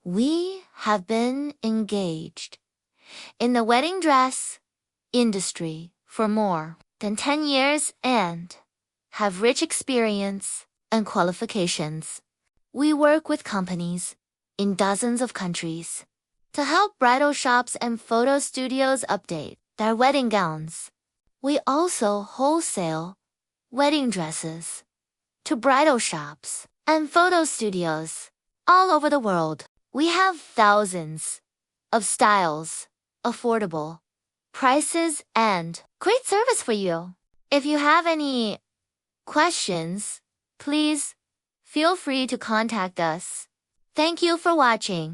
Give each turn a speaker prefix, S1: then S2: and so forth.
S1: We have been engaged in the wedding dress industry for more than 10 years and have rich experience and qualifications. We work with companies in dozens of countries to help bridal shops and photo studios update their wedding gowns. We also wholesale wedding dresses to bridal shops and photo studios all over the world. We have thousands of styles, affordable prices, and great service for you. If you have any questions, please feel free to contact us. Thank you for watching.